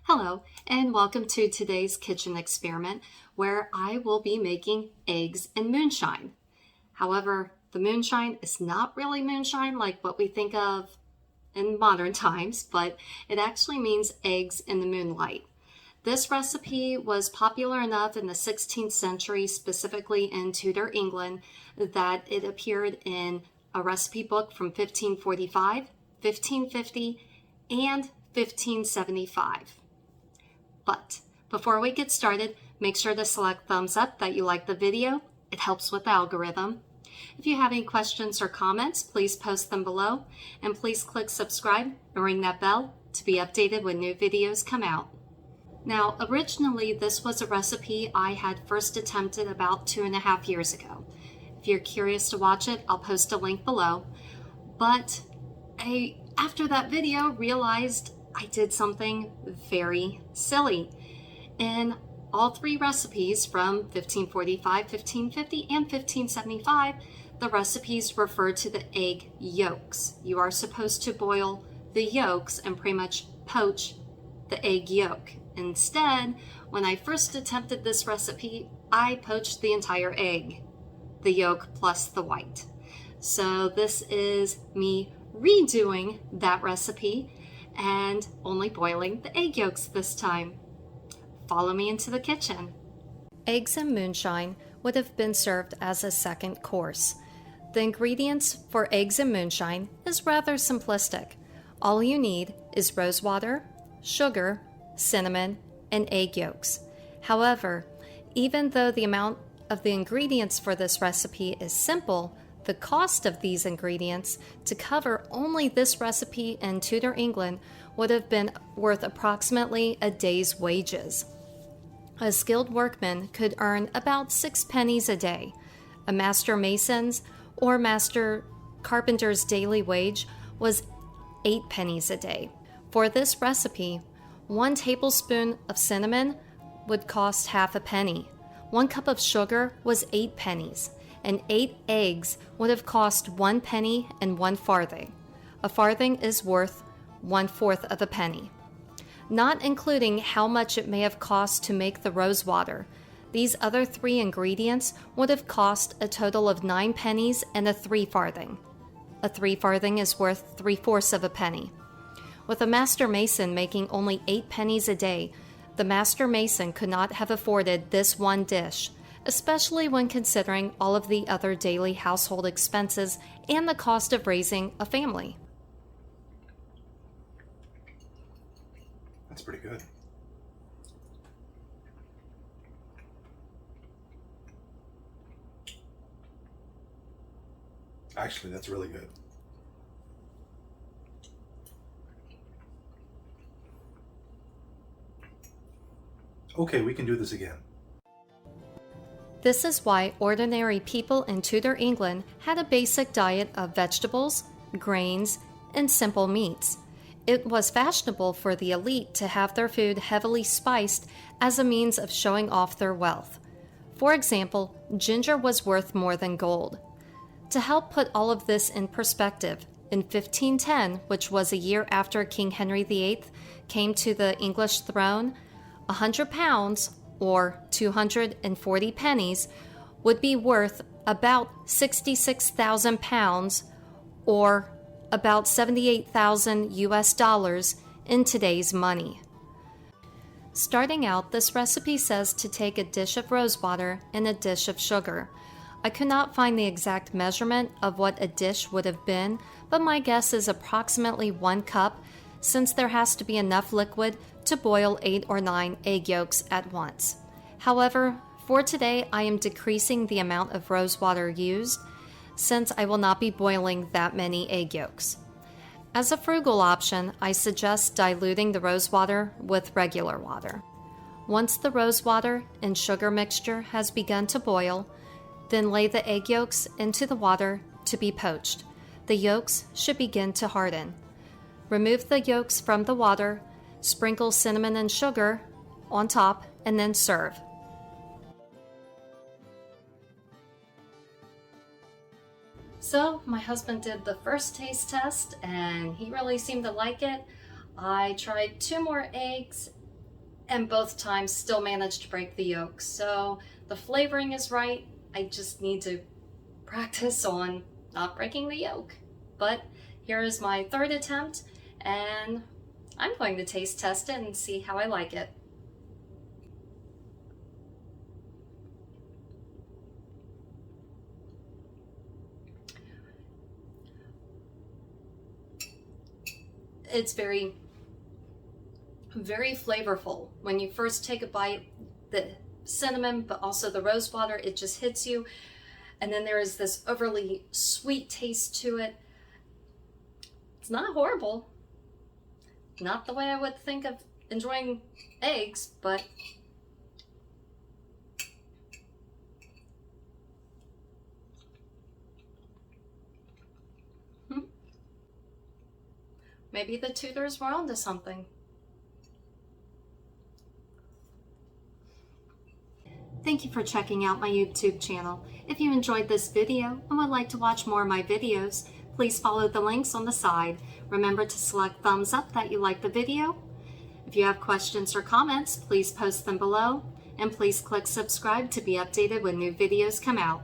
Hello, and welcome to today's kitchen experiment where I will be making eggs and moonshine. However, the moonshine is not really moonshine like what we think of in modern times, but it actually means eggs in the moonlight. This recipe was popular enough in the 16th century, specifically in Tudor England, that it appeared in a recipe book from 1545, 1550, and 1575. But before we get started, make sure to select thumbs up that you like the video. It helps with the algorithm. If you have any questions or comments, please post them below. And please click subscribe and ring that bell to be updated when new videos come out. Now, originally, this was a recipe I had first attempted about 2.5 years ago. If you're curious to watch it, I'll post a link below. But after that video, realized I did something very silly. In all three recipes from 1545, 1550, and 1575, the recipes refer to the egg yolks. You are supposed to boil the yolks and pretty much poach the egg yolk. Instead, when I first attempted this recipe, I poached the entire egg, the yolk plus the white. So this is me redoing that recipe and only boiling the egg yolks this time. Follow me into the kitchen. Eggs and moonshine would have been served as a second course. The ingredients for eggs and moonshine is rather simplistic. All you need is rosewater, sugar, cinnamon, and egg yolks. However, even though the amount of the ingredients for this recipe is simple, the cost of these ingredients to cover only this recipe in Tudor England would have been worth approximately a day's wages. A skilled workman could earn about 6 pennies a day. A master mason's or master carpenter's daily wage was 8 pennies a day. For this recipe, 1 tablespoon of cinnamon would cost half a penny. 1 cup of sugar was 8 pennies. And 8 eggs would have cost 1 penny and 1 farthing. A farthing is worth 1/4 of a penny. Not including how much it may have cost to make the rosewater, these other 3 ingredients would have cost a total of 9 pennies and a 3 farthing. A 3 farthing is worth 3/4 of a penny. With a master mason making only 8 pennies a day, the master mason could not have afforded this one dish, especially when considering all of the other daily household expenses and the cost of raising a family. That's pretty good. Actually, that's really good. Okay, we can do this again. This is why ordinary people in Tudor England had a basic diet of vegetables, grains, and simple meats. It was fashionable for the elite to have their food heavily spiced as a means of showing off their wealth. For example, ginger was worth more than gold. To help put all of this in perspective, in 1510, which was a year after King Henry VIII came to the English throne, 100 pounds, or 240 pennies, would be worth about 66,000 pounds, or about 78,000 US dollars in today's money. Starting out, this recipe says to take a dish of rosewater and a dish of sugar. I could not find the exact measurement of what a dish would have been, but my guess is approximately 1 cup, since there has to be enough liquid to boil 8 or 9 egg yolks at once. However, for today, I am decreasing the amount of rosewater used, since I will not be boiling that many egg yolks. As a frugal option, I suggest diluting the rosewater with regular water. Once the rosewater and sugar mixture has begun to boil, then lay the egg yolks into the water to be poached. The yolks should begin to harden. Remove the yolks from the water, sprinkle cinnamon and sugar on top, and then serve. So my husband did the first taste test and he really seemed to like it. I tried 2 more eggs and both times still managed to break the yolk. So the flavoring is right. I just need to practice on not breaking the yolk. But here is my third attempt, and I'm going to taste test it and see how I like it. It's very, very flavorful. When you first take a bite, the cinnamon, but also the rosewater, it just hits you. And then there is this overly sweet taste to it. It's not horrible. Not the way I would think of enjoying eggs, but maybe the Tudors were onto something. Thank you for checking out my YouTube channel. If you enjoyed this video and would like to watch more of my videos, please follow the links on the side. Remember to select thumbs up that you like the video. If you have questions or comments, please post them below. And please click subscribe to be updated when new videos come out.